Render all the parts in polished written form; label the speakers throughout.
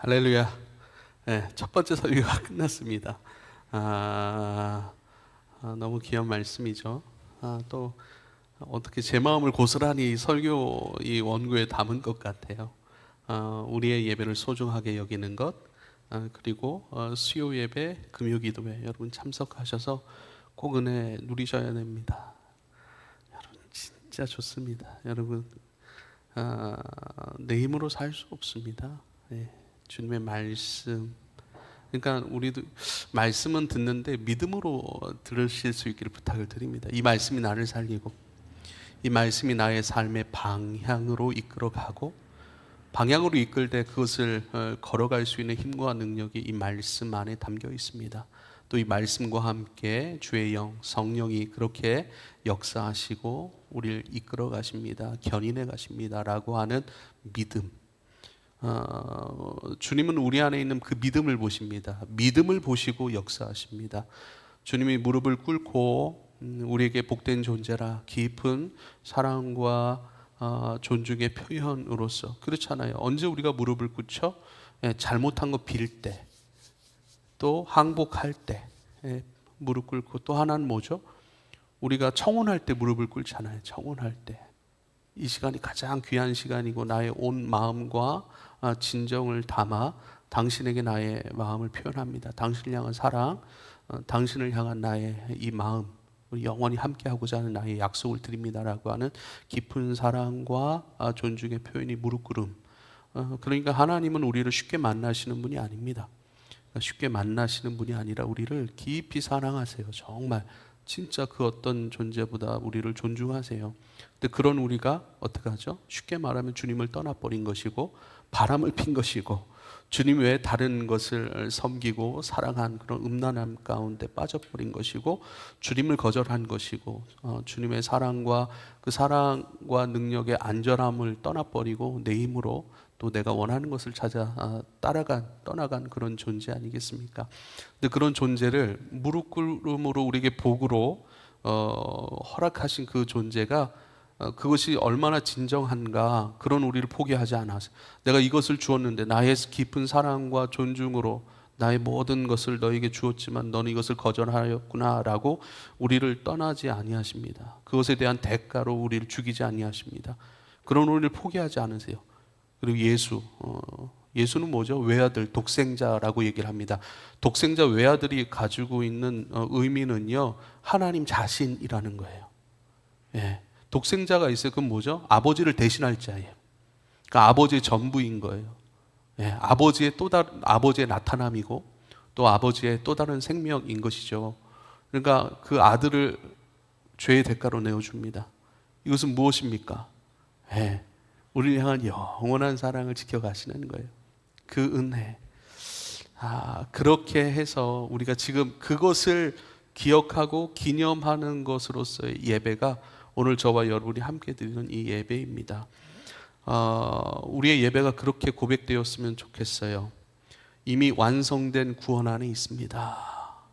Speaker 1: 할렐루야. 네, 첫 번째 설교가 끝났습니다. 너무 귀한 말씀이죠. 또 어떻게 제 마음을 고스란히 설교 이 원고에 담은 것 같아요. 우리의 예배를 소중하게 여기는 것, 그리고 수요 예배, 금요 기도회 여러분 참석하셔서 꼭 은혜 누리셔야 됩니다. 여러분 진짜 좋습니다. 여러분 내 힘으로 살 수 없습니다. 네, 주님의 말씀. 그러니까 우리도 말씀은 듣는데 믿음으로 들으실 수 있기를 부탁을 드립니다. 이 말씀이 나를 살리고 이 말씀이 나의 삶의 방향으로 이끌어가고 방향으로 이끌 때 그것을 걸어갈 수 있는 힘과 능력이 이 말씀 안에 담겨 있습니다. 또 이 말씀과 함께 주의 영, 성령이 그렇게 역사하시고 우리를 이끌어 가십니다. 견인해 가십니다라고 하는 믿음. 주님은 우리 안에 있는 그 믿음을 보십니다. 믿음을 보시고 역사하십니다. 주님이 무릎을 꿇고 우리에게 복된 존재라 깊은 사랑과 존중의 표현으로서 그렇잖아요. 언제 우리가 무릎을 꿇죠? 잘못한 거 빌 때, 또 항복할 때 무릎 꿇고, 또 하나는 뭐죠? 우리가 청혼할 때 무릎을 꿇잖아요. 청혼할 때. 이 시간이 가장 귀한 시간이고 나의 온 마음과 진정을 담아 당신에게 나의 마음을 표현합니다. 당신을 향한 사랑, 당신을 향한 나의 이 마음, 우리 영원히 함께하고자 하는 나의 약속을 드립니다라고 하는 깊은 사랑과 존중의 표현이 무릎 꿇음. 그러니까 하나님은 우리를 쉽게 만나시는 분이 아닙니다. 쉽게 만나시는 분이 아니라 우리를 깊이 사랑하세요. 정말 진짜 그 어떤 존재보다 우리를 존중하세요. 근데 그런 우리가 어떻게 하죠? 쉽게 말하면 주님을 떠나버린 것이고 바람을 핀 것이고 주님 외에 다른 것을 섬기고 사랑한 그런 음란함 가운데 빠져버린 것이고 주님을 거절한 것이고 주님의 사랑과 그 사랑과 능력의 안전함을 떠나버리고 내 힘으로 또 내가 원하는 것을 찾아 떠나간 그런 존재 아니겠습니까? 근데 그런 존재를 무릎 꿇음으로 우리에게 복으로 허락하신 그 존재가 그것이 얼마나 진정한가. 그런 우리를 포기하지 않아서 내가 이것을 주었는데 나의 깊은 사랑과 존중으로 나의 모든 것을 너에게 주었지만 너는 이것을 거절하였구나라고 우리를 떠나지 아니하십니다. 그것에 대한 대가로 우리를 죽이지 아니하십니다. 그런 우리를 포기하지 않으세요. 그리고 예수는 뭐죠? 외아들, 독생자라고 얘기를 합니다. 독생자 외아들이 가지고 있는 의미는요, 하나님 자신이라는 거예요. 예. 독생자가 있어요. 그건 뭐죠? 아버지를 대신할 자예요. 그러니까 아버지의 전부인 거예요. 예. 아버지의 나타남이고 또 아버지의 또 다른 생명인 것이죠. 그러니까 그 아들을 죄의 대가로 내어줍니다. 이것은 무엇입니까? 예. 우리를 향한 영원한 사랑을 지켜가시는 거예요. 그 은혜. 그렇게 해서 우리가 지금 그것을 기억하고 기념하는 것으로서의 예배가 오늘 저와 여러분이 함께 드리는 이 예배입니다. 우리의 예배가 그렇게 고백되었으면 좋겠어요. 이미 완성된 구원 안에 있습니다.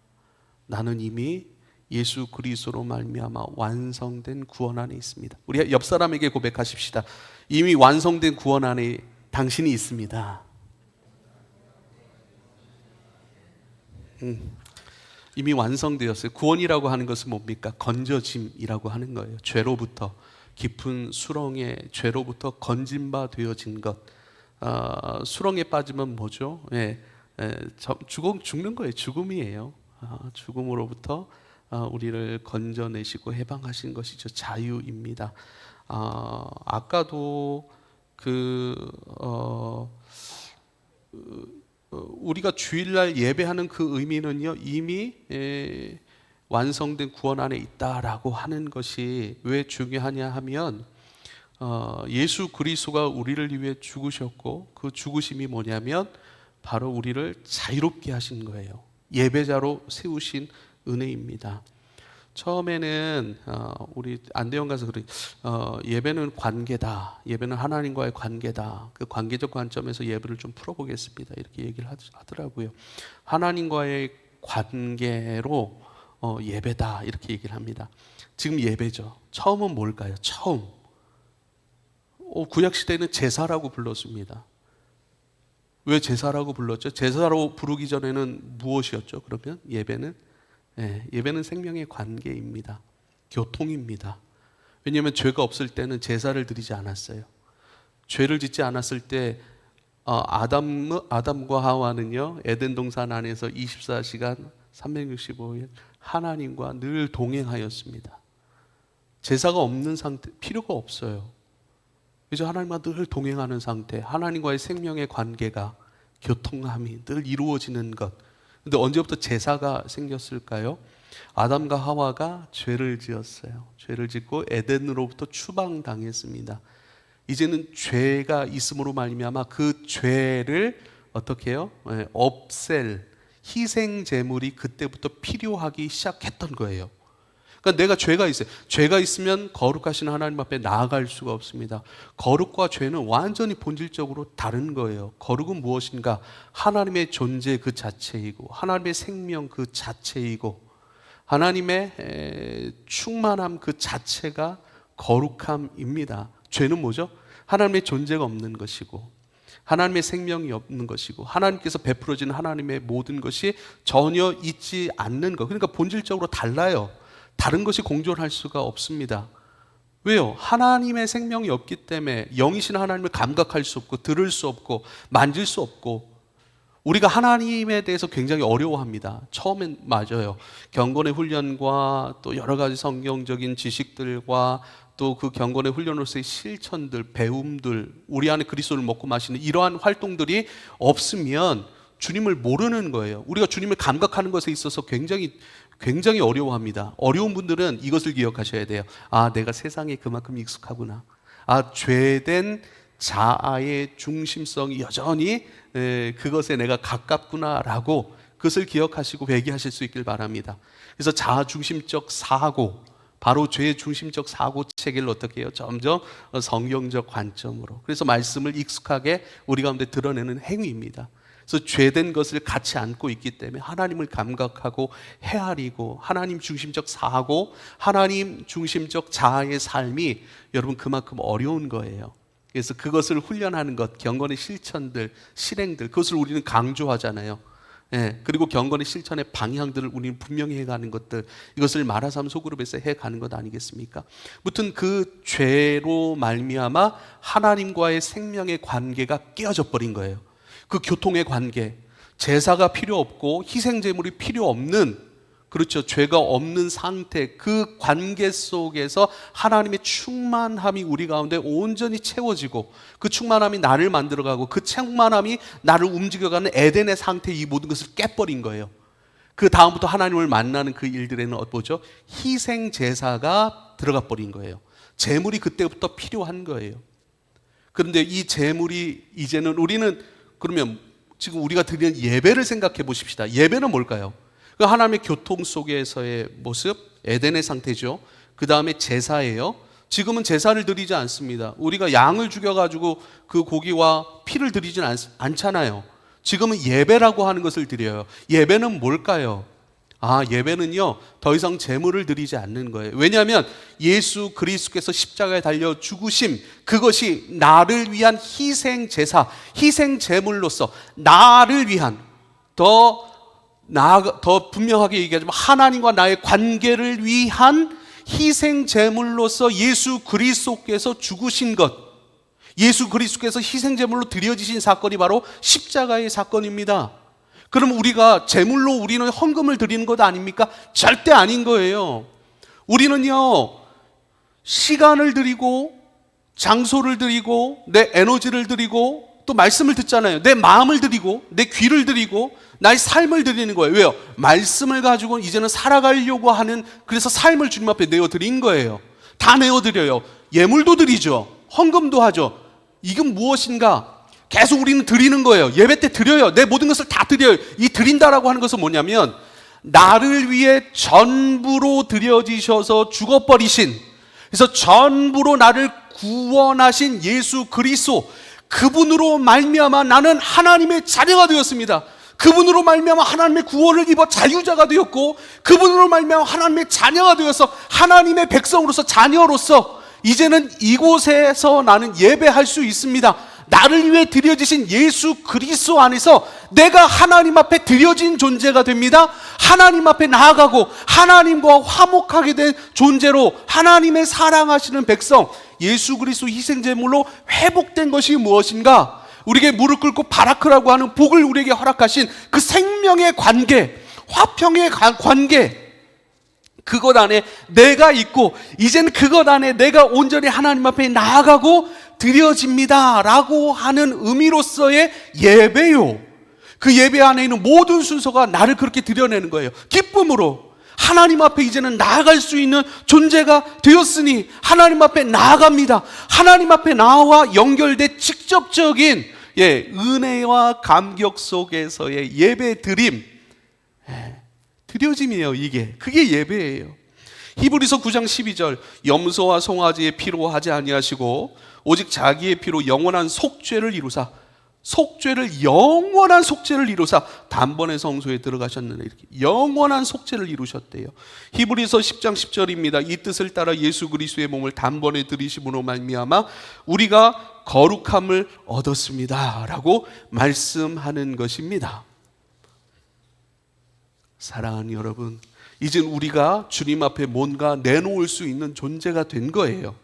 Speaker 1: 나는 이미 예수 그리스도로 말미암아 완성된 구원 안에 있습니다. 우리 옆 사람에게 고백하십시다. 이미 완성된 구원 안에 당신이 있습니다. 이미 완성되었어요. 구원이라고 하는 것은 뭡니까? 건져짐이라고 하는 거예요. 죄로부터, 깊은 수렁의 죄로부터 건진 바 되어진 것. 수렁에 빠지면 뭐죠? 죽는 거예요. 죽음이에요. 죽음으로부터 우리를 건져내시고 해방하신 것이죠. 자유입니다. 아까도 우리가 주일날 예배하는 그 의미는요, 이미 완성된 구원 안에 있다라고 하는 것이 왜 중요하냐 하면 예수 그리스도가 우리를 위해 죽으셨고 그 죽으심이 뭐냐면 바로 우리를 자유롭게 하신 거예요. 예배자로 세우신 은혜입니다. 처음에는 우리 안대원 가서 예배는 관계다. 예배는 하나님과의 관계다. 그 관계적 관점에서 예배를 좀 풀어보겠습니다. 이렇게 얘기를 하더라고요. 하나님과의 관계로 예배다. 이렇게 얘기를 합니다. 지금 예배죠. 처음은 뭘까요? 처음. 구약시대에는 제사라고 불렀습니다. 왜 제사라고 불렀죠? 제사로 부르기 전에는 무엇이었죠? 그러면 예배는 예배는 생명의 관계입니다. 교통입니다. 왜냐하면 죄가 없을 때는 제사를 드리지 않았어요. 죄를 짓지 않았을 때 아담과 하와는요, 에덴 동산 안에서 24시간 365일 하나님과 늘 동행하였습니다. 제사가 없는 상태, 필요가 없어요. 이제 하나님과 늘 동행하는 상태, 하나님과의 생명의 관계가, 교통함이 늘 이루어지는 것. 근데 언제부터 제사가 생겼을까요? 아담과 하와가 죄를 지었어요. 죄를 짓고 에덴으로부터 추방당했습니다. 이제는 죄가 있음으로 말미암아 그 죄를 어떻게 해요? 없앨 희생 제물이 그때부터 필요하기 시작했던 거예요. 그러니까 내가 죄가 있어요. 죄가 있으면 거룩하신 하나님 앞에 나아갈 수가 없습니다. 거룩과 죄는 완전히 본질적으로 다른 거예요. 거룩은 무엇인가? 하나님의 존재 그 자체이고, 하나님의 생명 그 자체이고, 하나님의 충만함 그 자체가 거룩함입니다. 죄는 뭐죠? 하나님의 존재가 없는 것이고, 하나님의 생명이 없는 것이고, 하나님께서 베풀어진 하나님의 모든 것이 전혀 있지 않는 것. 그러니까 본질적으로 달라요. 다른 것이 공존할 수가 없습니다. 왜요? 하나님의 생명이 없기 때문에 영이신 하나님을 감각할 수 없고, 들을 수 없고, 만질 수 없고, 우리가 하나님에 대해서 굉장히 어려워합니다. 처음엔 맞아요. 경건의 훈련과 또 여러 가지 성경적인 지식들과 또 그 경건의 훈련으로서의 실천들, 배움들, 우리 안에 그리스도를 먹고 마시는 이러한 활동들이 없으면 주님을 모르는 거예요. 우리가 주님을 감각하는 것에 있어서 굉장히 어려워합니다. 어려운 분들은 이것을 기억하셔야 돼요. 아, 내가 세상에 그만큼 익숙하구나. 아, 죄된 자아의 중심성이 여전히 그것에 내가 가깝구나라고 그것을 기억하시고 회개하실 수 있길 바랍니다. 그래서 자아 중심적 사고, 바로 죄의 중심적 사고 체계를 어떻게 해요? 점점 성경적 관점으로, 그래서 말씀을 익숙하게 우리 가운데 드러내는 행위입니다. 그래서 죄된 것을 같이 안고 있기 때문에 하나님을 감각하고 헤아리고, 하나님 중심적 사고, 하나님 중심적 자아의 삶이 여러분 그만큼 어려운 거예요. 그래서 그것을 훈련하는 것, 경건의 실천들, 실행들, 그것을 우리는 강조하잖아요. 그리고 경건의 실천의 방향들을 우리는 분명히 해가는 것들, 이것을 마라삼 소그룹에서 해가는 것 아니겠습니까? 무튼 그 죄로 말미암아 하나님과의 생명의 관계가 깨어져 버린 거예요. 그 교통의 관계, 제사가 필요 없고 희생제물이 필요 없는, 그렇죠, 죄가 없는 상태, 그 관계 속에서 하나님의 충만함이 우리 가운데 온전히 채워지고, 그 충만함이 나를 만들어가고, 그 충만함이 나를 움직여가는 에덴의 상태, 이 모든 것을 깨버린 거예요. 그 다음부터 하나님을 만나는 그 일들에는 뭐죠? 희생제사가 들어가 버린 거예요. 제물이 그때부터 필요한 거예요. 그런데 이 제물이 이제는, 우리는 그러면 지금 우리가 드리는 예배를 생각해 보십시다. 예배는 뭘까요? 그 하나님의 교통 속에서의 모습, 에덴의 상태죠. 그 다음에 제사예요. 지금은 제사를 드리지 않습니다. 우리가 양을 죽여가지고 그 고기와 피를 드리진 않잖아요. 지금은 예배라고 하는 것을 드려요. 예배는 뭘까요? 예배는요, 더 이상 제물을 드리지 않는 거예요. 왜냐하면 예수 그리스도께서 십자가에 달려 죽으심, 그것이 나를 위한 희생 제사, 희생 제물로서 나를 위한, 더 분명하게 얘기하자면 하나님과 나의 관계를 위한 희생 제물로서 예수 그리스도께서 죽으신 것, 예수 그리스도께서 희생 제물로 드려지신 사건이 바로 십자가의 사건입니다. 그럼 우리가 제물로 우리는 헌금을 드리는 것 아닙니까? 절대 아닌 거예요. 우리는요, 시간을 드리고, 장소를 드리고, 내 에너지를 드리고, 또 말씀을 듣잖아요. 내 마음을 드리고, 내 귀를 드리고, 나의 삶을 드리는 거예요. 왜요? 말씀을 가지고 이제는 살아가려고 하는, 그래서 삶을 주님 앞에 내어드린 거예요. 다 내어드려요. 예물도 드리죠. 헌금도 하죠. 이건 무엇인가? 계속 우리는 드리는 거예요. 예배 때 드려요. 내 모든 것을 다 드려요. 이 드린다라고 하는 것은 뭐냐면, 나를 위해 전부로 드려지셔서 죽어버리신, 그래서 전부로 나를 구원하신 예수 그리스도, 그분으로 말미암아 나는 하나님의 자녀가 되었습니다. 그분으로 말미암아 하나님의 구원을 입어 자유자가 되었고, 그분으로 말미암아 하나님의 자녀가 되어서 하나님의 백성으로서, 자녀로서 이제는 이곳에서 나는 예배할 수 있습니다. 나를 위해 드려지신 예수 그리스도 안에서 내가 하나님 앞에 드려진 존재가 됩니다. 하나님 앞에 나아가고 하나님과 화목하게 된 존재로 하나님의 사랑하시는 백성, 예수 그리스도 희생제물로 회복된 것이 무엇인가? 우리에게 무릎 꿇고 바라크라고 하는 복을 우리에게 허락하신 그 생명의 관계, 화평의 관계, 그것 안에 내가 있고 이제는 그것 안에 내가 온전히 하나님 앞에 나아가고 드려집니다 라고 하는 의미로서의 예배요. 그 예배 안에 있는 모든 순서가 나를 그렇게 드려내는 거예요. 기쁨으로 하나님 앞에 이제는 나아갈 수 있는 존재가 되었으니 하나님 앞에 나아갑니다. 하나님 앞에 나와 연결된 직접적인 은혜와 감격 속에서의 예배 드림, 드려짐이에요. 그게 예배예요. 히브리서 9장 12절, 염소와 송아지의 피로 하지 아니하시고 오직 자기의 피로 영원한 속죄를 이루사, 영원한 속죄를 이루사 단번에 성소에 들어가셨느냐, 이렇게 영원한 속죄를 이루셨대요. 히브리서 10장 10절입니다. 이 뜻을 따라 예수 그리스도의 몸을 단번에 들이심으로 말미암아 우리가 거룩함을 얻었습니다 라고 말씀하는 것입니다. 사랑하는 여러분, 이젠 우리가 주님 앞에 뭔가 내놓을 수 있는 존재가 된 거예요.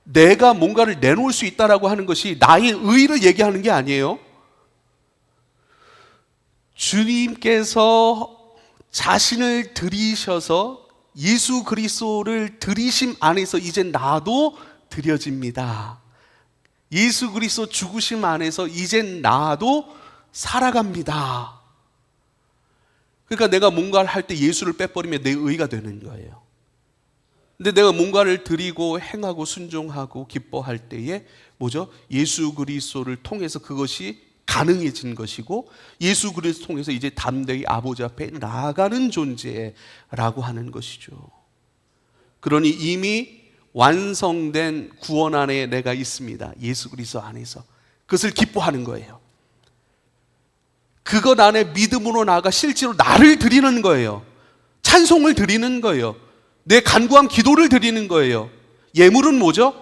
Speaker 1: 내가 뭔가를 내놓을 수 있다라고 하는 것이 나의 의를 얘기하는 게 아니에요. 주님께서 자신을 드리셔서 예수 그리스도를 드리심 안에서 이제 나도 드려집니다. 예수 그리스도 죽으심 안에서 이제 나도 살아갑니다. 그러니까 내가 뭔가를 할 때 예수를 빼버리면 내 의가 되는 거예요. 근데 내가 뭔가를 드리고 행하고 순종하고 기뻐할 때에 뭐죠? 예수 그리스도를 통해서 그것이 가능해진 것이고 예수 그리스도 통해서 이제 담대히 아버지 앞에 나아가는 존재라고 하는 것이죠. 그러니 이미 완성된 구원 안에 내가 있습니다. 예수 그리스도 안에서. 그것을 기뻐하는 거예요. 그것 안에 믿음으로 나아가 실제로 나를 드리는 거예요. 찬송을 드리는 거예요. 내 간구한 기도를 드리는 거예요. 예물은 뭐죠?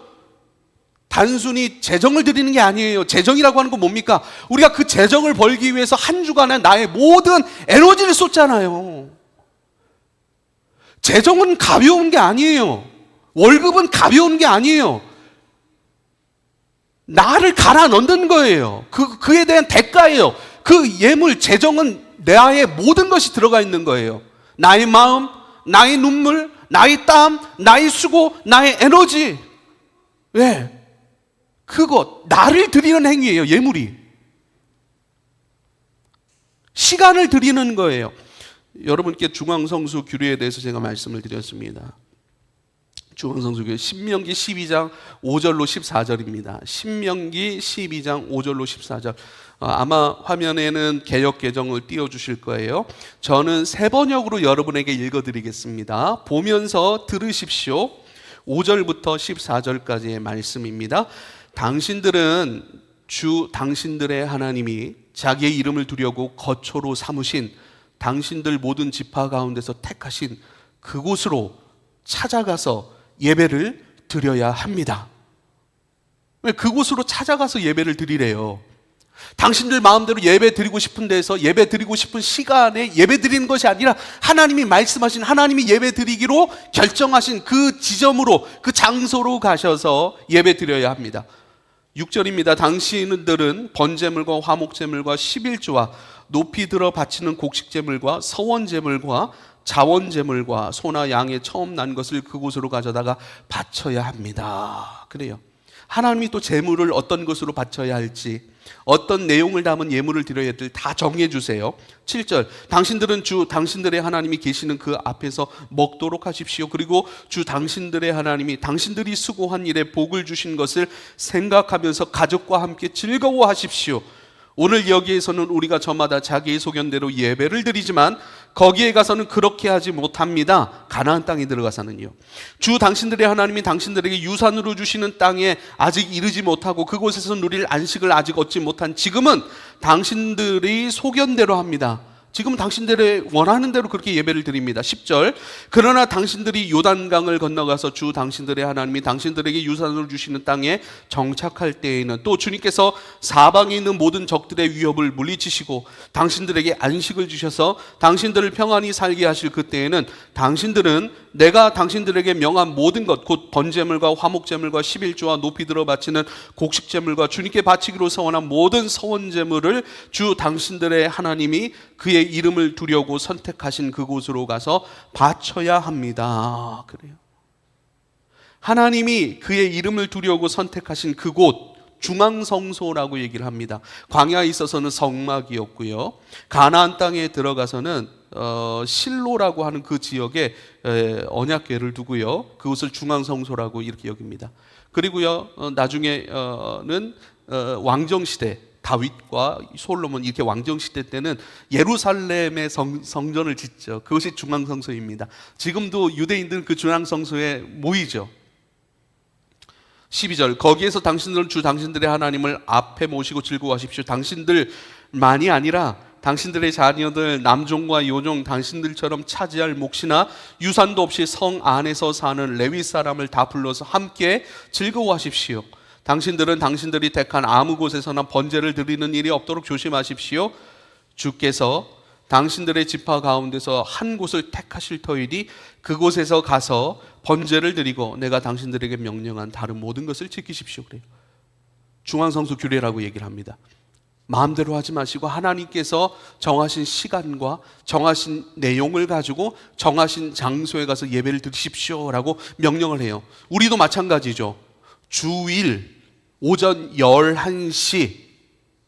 Speaker 1: 단순히 재정을 드리는 게 아니에요. 재정이라고 하는 건 뭡니까? 우리가 그 재정을 벌기 위해서 한 주간에 나의 모든 에너지를 쏟잖아요. 재정은 가벼운 게 아니에요. 월급은 가벼운 게 아니에요. 나를 갈아 넣는 거예요. 그에 대한 대가예요. 그 예물, 재정은 나의 모든 것이 들어가 있는 거예요. 나의 마음, 나의 눈물, 나의 땀, 나의 수고, 나의 에너지. 왜? 그것, 나를 드리는 행위예요. 예물이. 시간을 드리는 거예요. 여러분께 중앙성수 규례에 대해서 제가 말씀을 드렸습니다. 중앙성수 규례 신명기 12장 5절로 14절입니다. 신명기 12장 5절로 14절. 아마 화면에는 개역 개정을 띄워주실 거예요. 저는 세 번역으로 여러분에게 읽어드리겠습니다. 보면서 들으십시오. 5절부터 14절까지의 말씀입니다. 당신들은 주 당신들의 하나님이 자기의 이름을 두려고 거처로 삼으신 당신들 모든 지파 가운데서 택하신 그곳으로 찾아가서 예배를 드려야 합니다. 왜 그곳으로 찾아가서 예배를 드리래요? 당신들 마음대로 예배 드리고 싶은 데서 예배 드리고 싶은 시간에 예배 드리는 것이 아니라 하나님이 말씀하신, 하나님이 예배 드리기로 결정하신 그 지점으로, 그 장소로 가셔서 예배 드려야 합니다. 6절입니다. 당신들은 번제물과 화목제물과 11조와 높이 들어 바치는 곡식제물과 서원제물과 자원제물과 소나 양의 처음 난 것을 그곳으로 가져다가 바쳐야 합니다. 그래요. 하나님이 또 제물을 어떤 것으로 바쳐야 할지, 어떤 내용을 담은 예물을 드려야 할지 다 정해 주세요. 7절, 당신들은 주 당신들의 하나님이 계시는 그 앞에서 먹도록 하십시오. 그리고 주 당신들의 하나님이 당신들이 수고한 일에 복을 주신 것을 생각하면서 가족과 함께 즐거워하십시오. 오늘 여기에서는 우리가 저마다 자기의 소견대로 예배를 드리지만 거기에 가서는 그렇게 하지 못합니다. 가나안 땅에 들어가서는요. 주 당신들의 하나님이 당신들에게 유산으로 주시는 땅에 아직 이르지 못하고 그곳에서 누릴 안식을 아직 얻지 못한 지금은 당신들이 소견대로 합니다. 지금 당신들의 원하는 대로 그렇게 예배를 드립니다. 10절. 그러나 당신들이 요단강을 건너가서 주 당신들의 하나님이 당신들에게 유산을 주시는 땅에 정착할 때에는 또 주님께서 사방에 있는 모든 적들의 위협을 물리치시고 당신들에게 안식을 주셔서 당신들을 평안히 살게 하실 그때에는 당신들은 내가 당신들에게 명한 모든 것 곧 번제물과 화목제물과 11조와 높이 들어 바치는 곡식제물과 주님께 바치기로 서원한 모든 서원제물을 주 당신들의 하나님이 그의 이름을 두려고 선택하신 그곳으로 가서 바쳐야 합니다. 그래요. 하나님이 그의 이름을 두려고 선택하신 그곳 중앙성소라고 얘기를 합니다. 광야에 있어서는 성막이었고요. 가나안 땅에 들어가서는 실로라고 하는 그 지역에 언약궤를 두고요. 그것을 중앙성소라고 이렇게 여깁니다. 그리고요 나중에는 왕정시대 다윗과 솔로몬 이렇게 왕정시대 때는 예루살렘의 성전을 짓죠. 그것이 중앙성소입니다. 지금도 유대인들은 그 중앙성소에 모이죠. 12절. 거기에서 당신들은 주 당신들의 하나님을 앞에 모시고 즐거워하십시오. 당신들만이 아니라 당신들의 자녀들 남종과 여종 당신들처럼 차지할 몫이나 유산도 없이 성 안에서 사는 레위 사람을 다 불러서 함께 즐거워하십시오. 당신들은 당신들이 택한 아무 곳에서나 번제를 드리는 일이 없도록 조심하십시오. 주께서 당신들의 지파 가운데서 한 곳을 택하실 터이니 그곳에서 가서 번제를 드리고 내가 당신들에게 명령한 다른 모든 것을 지키십시오. 그래요. 중앙성소 규례라고 얘기를 합니다. 마음대로 하지 마시고 하나님께서 정하신 시간과 정하신 내용을 가지고 정하신 장소에 가서 예배를 드리십시오라고 명령을 해요. 우리도 마찬가지죠. 주일 오전 11시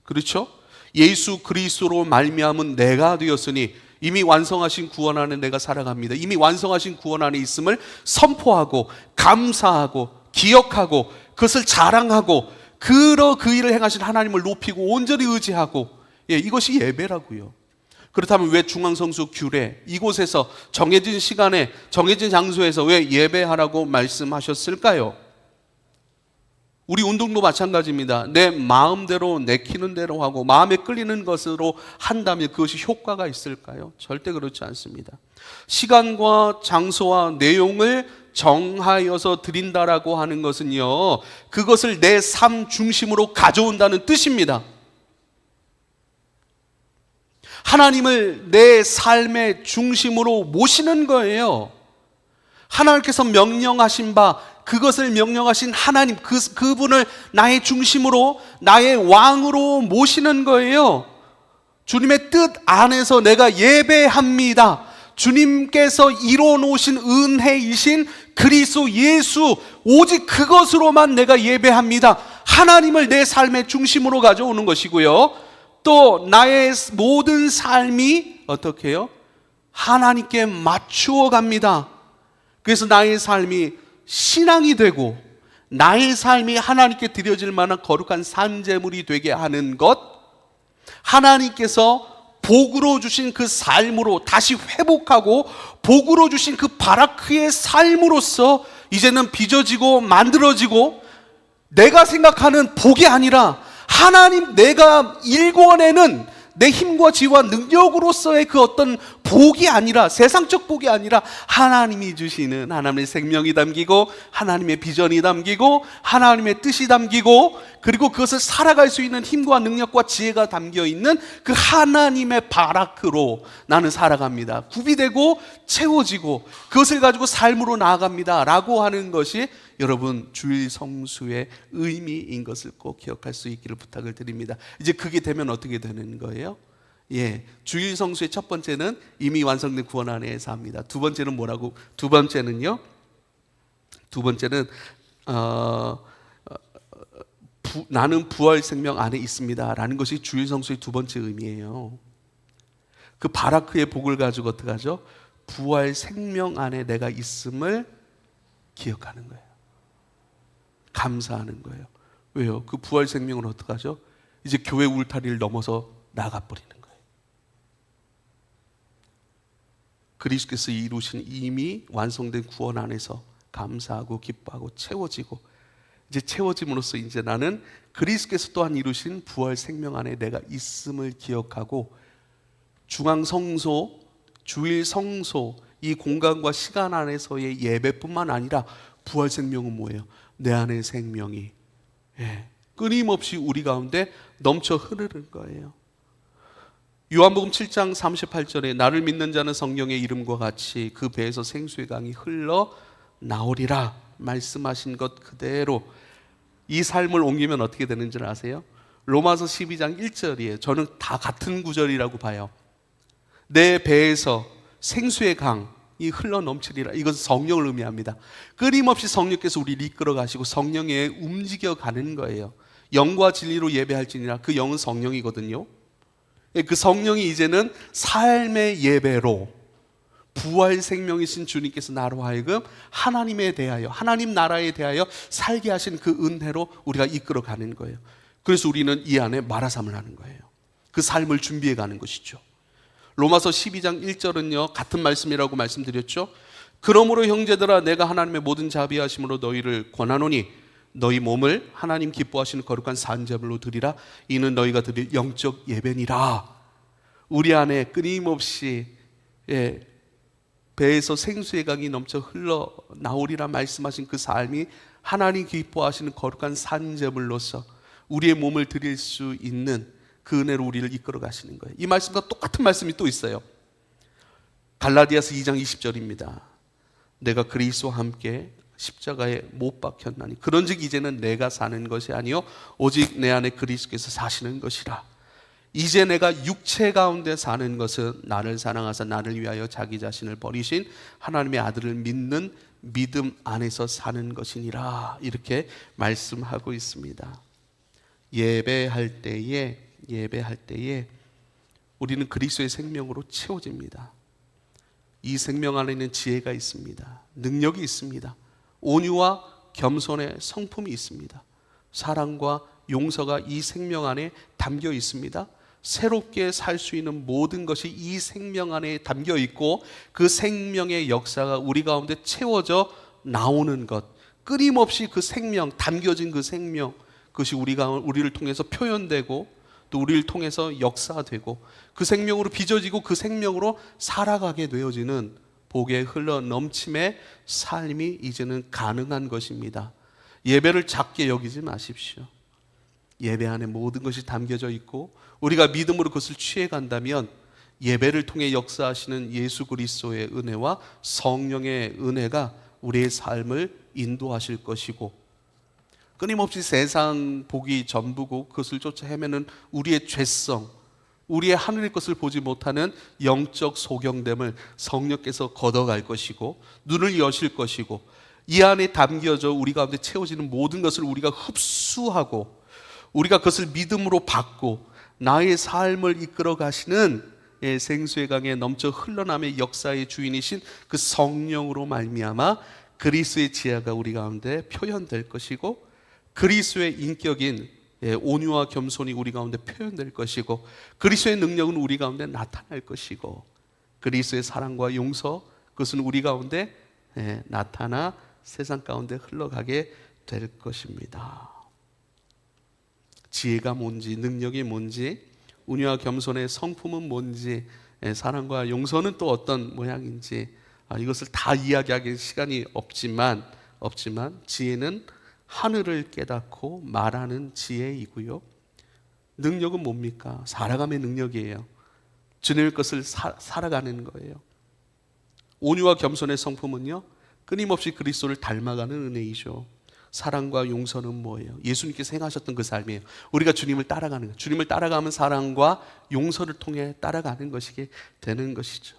Speaker 1: 그렇죠? 예수 그리스도로 말미암은 내가 되었으니 이미 완성하신 구원 안에 내가 살아갑니다. 이미 완성하신 구원 안에 있음을 선포하고 감사하고 기억하고 그것을 자랑하고 그 일을 행하신 하나님을 높이고 온전히 의지하고 이것이 예배라고요. 그렇다면 왜 중앙성소 규례 이곳에서 정해진 시간에 정해진 장소에서 왜 예배하라고 말씀하셨을까요? 우리 운동도 마찬가지입니다. 내 마음대로 내키는 대로 하고 마음에 끌리는 것으로 한다면 그것이 효과가 있을까요? 절대 그렇지 않습니다. 시간과 장소와 내용을 정하여서 드린다라고 하는 것은요, 그것을 내 삶 중심으로 가져온다는 뜻입니다. 하나님을 내 삶의 중심으로 모시는 거예요. 하나님께서 명령하신 바 그것을 명령하신 하나님 그분을 나의 중심으로 나의 왕으로 모시는 거예요. 주님의 뜻 안에서 내가 예배합니다. 주님께서 이루어 놓으신 은혜이신 그리스도 예수 오직 그것으로만 내가 예배합니다. 하나님을 내 삶의 중심으로 가져오는 것이고요. 또 나의 모든 삶이 어떻게 해요? 하나님께 맞추어 갑니다. 그래서 나의 삶이 신앙이 되고 나의 삶이 하나님께 드려질 만한 거룩한 산제물이 되게 하는 것, 하나님께서 복으로 주신 그 삶으로 다시 회복하고 복으로 주신 그 바라크의 삶으로서 이제는 빚어지고 만들어지고 내가 생각하는 복이 아니라 하나님 내가 일궈내는 내 힘과 지혜와 능력으로서의 그 어떤 복이 아니라 세상적 복이 아니라 하나님이 주시는 하나님의 생명이 담기고 하나님의 비전이 담기고 하나님의 뜻이 담기고 그리고 그것을 살아갈 수 있는 힘과 능력과 지혜가 담겨 있는 그 하나님의 바라크로 나는 살아갑니다. 구비되고 채워지고 그것을 가지고 삶으로 나아갑니다 라고 하는 것이 여러분 주일 성수의 의미인 것을 꼭 기억할 수 있기를 부탁을 드립니다. 이제 그게 되면 어떻게 되는 거예요? 주일 성수의 첫 번째는 이미 완성된 구원 안에서 합니다. 두 번째는 뭐라고? 두 번째는 나는 부활 생명 안에 있습니다 라는 것이 주일 성수의 두 번째 의미예요. 그 바라크의 복을 가지고 어떻게 하죠? 부활 생명 안에 내가 있음을 기억하는 거예요. 감사하는 거예요. 왜요? 그 부활 생명은 어떻게 하죠? 이제 교회 울타리를 넘어서 나가버리는 거예요. 그리스도께서 이루신 이미 완성된 구원 안에서 감사하고 기뻐하고 채워지고 이제 채워짐으로써 이제 나는 그리스도께서 또한 이루신 부활 생명 안에 내가 있음을 기억하고 중앙 성소, 주일 성소, 이 공간과 시간 안에서의 예배뿐만 아니라 부활 생명은 뭐예요? 내 안의 생명이 끊임없이 우리 가운데 넘쳐 흐르는 거예요. 요한복음 7장 38절에 나를 믿는 자는 성령의 이름과 같이 그 배에서 생수의 강이 흘러 나오리라 말씀하신 것 그대로 이 삶을 옮기면 어떻게 되는 줄 아세요? 로마서 12장 1절이에요. 저는 다 같은 구절이라고 봐요. 내 배에서 생수의 강이 흘러 넘치리라. 이것은 성령을 의미합니다. 끊임없이 성령께서 우리를 이끌어 가시고 성령에 움직여 가는 거예요. 영과 진리로 예배할지니라. 그 영은 성령이거든요. 그 성령이 이제는 삶의 예배로 부활 생명이신 주님께서 나로 하여금 하나님에 대하여, 하나님 나라에 대하여 살게 하신 그 은혜로 우리가 이끌어 가는 거예요. 그래서 우리는 이 안에 마라삼을 하는 거예요. 그 삶을 준비해 가는 것이죠. 로마서 12장 1절은요 같은 말씀이라고 말씀드렸죠. 그러므로 형제들아 내가 하나님의 모든 자비하심으로 너희를 권하노니 너희 몸을 하나님 기뻐하시는 거룩한 산제물로 드리라. 이는 너희가 드릴 영적 예배니라. 우리 안에 끊임없이 배에서 생수의 강이 넘쳐 흘러 나오리라 말씀하신 그 삶이 하나님 기뻐하시는 거룩한 산제물로서 우리의 몸을 드릴 수 있는 그 은혜로 우리를 이끌어 가시는 거예요. 이 말씀과 똑같은 말씀이 또 있어요. 갈라디아서 2장 20절입니다. 내가 그리스도와 함께 십자가에 못 박혔나니 그런즉 이제는 내가 사는 것이 아니요 오직 내 안에 그리스도께서 사시는 것이라. 이제 내가 육체 가운데 사는 것은 나를 사랑하사 나를 위하여 자기 자신을 버리신 하나님의 아들을 믿는 믿음 안에서 사는 것이니라. 이렇게 말씀하고 있습니다. 예배할 때에 우리는 그리스도의 생명으로 채워집니다. 이 생명 안에는 지혜가 있습니다. 능력이 있습니다. 온유와 겸손의 성품이 있습니다. 사랑과 용서가 이 생명 안에 담겨 있습니다. 새롭게 살 수 있는 모든 것이 이 생명 안에 담겨 있고 그 생명의 역사가 우리 가운데 채워져 나오는 것, 끊임없이 그 생명, 담겨진 그 생명, 그것이 우리를 통해서 표현되고 또 우리를 통해서 역사되고 그 생명으로 빚어지고 그 생명으로 살아가게 되어지는 복에 흘러 넘침의 삶이 이제는 가능한 것입니다. 예배를 작게 여기지 마십시오. 예배 안에 모든 것이 담겨져 있고 우리가 믿음으로 그것을 취해 간다면 예배를 통해 역사하시는 예수 그리스도의 은혜와 성령의 은혜가 우리의 삶을 인도하실 것이고 끊임없이 세상 복이 전부고 그것을 쫓아 헤매는 우리의 죄성, 우리의 하늘의 것을 보지 못하는 영적 소경됨을 성령께서 걷어갈 것이고 눈을 여실 것이고 이 안에 담겨져 우리 가운데 채워지는 모든 것을 우리가 흡수하고 우리가 그것을 믿음으로 받고 나의 삶을 이끌어 가시는 생수의 강에 넘쳐 흘러남의 역사의 주인이신 그 성령으로 말미암아 그리스도의 지혜가 우리 가운데 표현될 것이고 그리스도의 인격인 온유와 겸손이 우리 가운데 표현될 것이고 그리스도의 능력은 우리 가운데 나타날 것이고 그리스도의 사랑과 용서 그것은 우리 가운데 나타나 세상 가운데 흘러가게 될 것입니다. 지혜가 뭔지 능력이 뭔지 온유와 겸손의 성품은 뭔지 사랑과 용서는 또 어떤 모양인지 이것을 다 이야기하기 시간이 없지만 지혜는 하늘을 깨닫고 말하는 지혜이고요. 능력은 뭡니까? 살아감의 능력이에요. 주님의 것을 살아가는 거예요. 온유와 겸손의 성품은요 끊임없이 그리스도를 닮아가는 은혜이죠. 사랑과 용서는 뭐예요? 예수님께서 행하셨던 그 삶이에요. 우리가 주님을 따라가는 거예요. 주님을 따라가면 사랑과 용서를 통해 따라가는 것이게 되는 것이죠.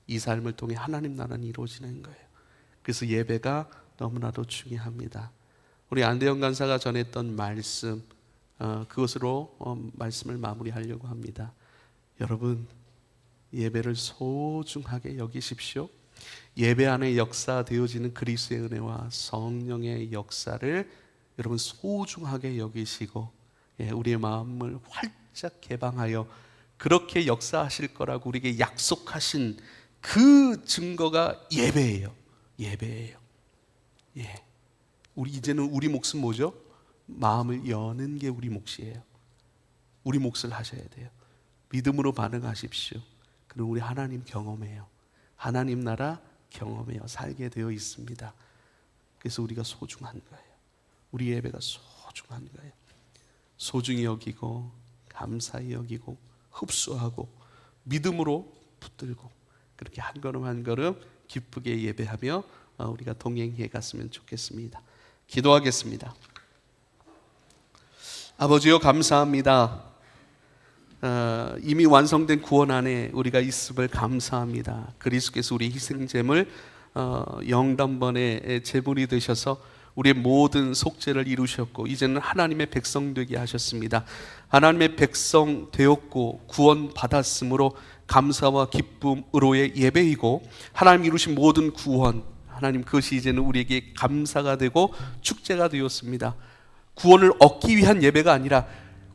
Speaker 1: 이 삶을 통해 하나님 나라는 이루어지는 거예요. 그래서 예배가 너무나도 중요합니다. 우리 안대영 간사가 전했던 말씀 그것으로 말씀을 마무리하려고 합니다. 여러분 예배를 소중하게 여기십시오. 예배 안에 역사되어지는 그리스도의 은혜와 성령의 역사를 여러분 소중하게 여기시고 우리의 마음을 활짝 개방하여 그렇게 역사하실 거라고 우리에게 약속하신 그 증거가 예배예요. 예배예요. 이제는 우리 몫은 뭐죠? 마음을 여는 게 우리 몫이에요. 우리 몫을 하셔야 돼요. 믿음으로 반응하십시오. 그럼 우리 하나님 경험해요. 하나님 나라 경험해요. 살게 되어 있습니다. 그래서 우리가 소중한 거예요. 우리 예배가 소중한 거예요. 소중히 여기고 감사히 여기고 흡수하고 믿음으로 붙들고 그렇게 한 걸음 한 걸음 기쁘게 예배하며 우리가 동행해 갔으면 좋겠습니다. 기도하겠습니다. 아버지요, 감사합니다. 이미 완성된 구원 안에 우리가 있음을 감사합니다. 그리스도께서 우리 희생제물 영단번의 제물이 되셔서 우리의 모든 속죄를 이루셨고 이제는 하나님의 백성 되게 하셨습니다. 하나님의 백성 되었고 구원 받았으므로 감사와 기쁨으로의 예배이고 하나님 이루신 모든 구원, 하나님 그것이 이제는 우리에게 감사가 되고 축제가 되었습니다. 구원을 얻기 위한 예배가 아니라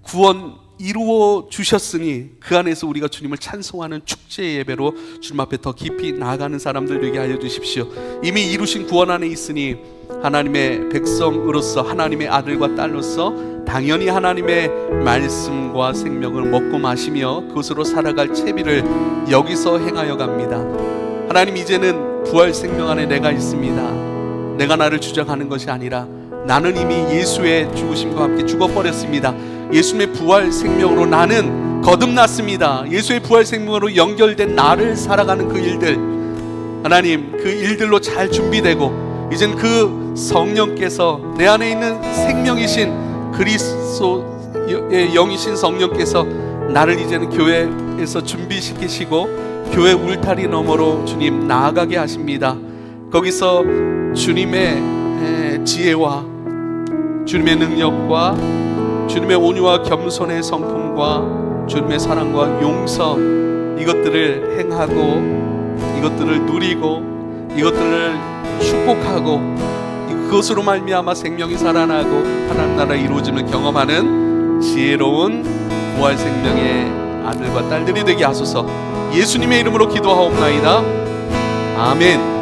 Speaker 1: 구원 이루어 주셨으니 그 안에서 우리가 주님을 찬송하는 축제의 예배로 주님 앞에 더 깊이 나아가는 사람들 되게 하여 주십시오. 이미 이루신 구원 안에 있으니 하나님의 백성으로서 하나님의 아들과 딸로서 당연히 하나님의 말씀과 생명을 먹고 마시며 그것으로 살아갈 채비를 여기서 행하여 갑니다. 하나님, 이제는 부활 생명 안에 내가 있습니다. 내가 나를 주장하는 것이 아니라 나는 이미 예수의 죽으심과 함께 죽어버렸습니다. 예수님의 부활 생명으로 나는 거듭났습니다. 예수의 부활 생명으로 연결된 나를 살아가는 그 일들, 하나님 그 일들로 잘 준비되고 이젠 그 성령께서 내 안에 있는 생명이신 그리스도의 영이신 성령께서 나를 이제는 교회에서 준비시키시고 교회 울타리 너머로 주님 나아가게 하십니다. 거기서 주님의 지혜와 주님의 능력과 주님의 온유와 겸손의 성품과 주님의 사랑과 용서, 이것들을 행하고 이것들을 누리고 이것들을 축복하고 그것으로 말미암아 생명이 살아나고 하나님 나라 이루어짐을 경험하는 지혜로운 부활 생명의 아들과 딸들이 되게 하소서. 예수님의 이름으로 기도하옵나이다. 아멘.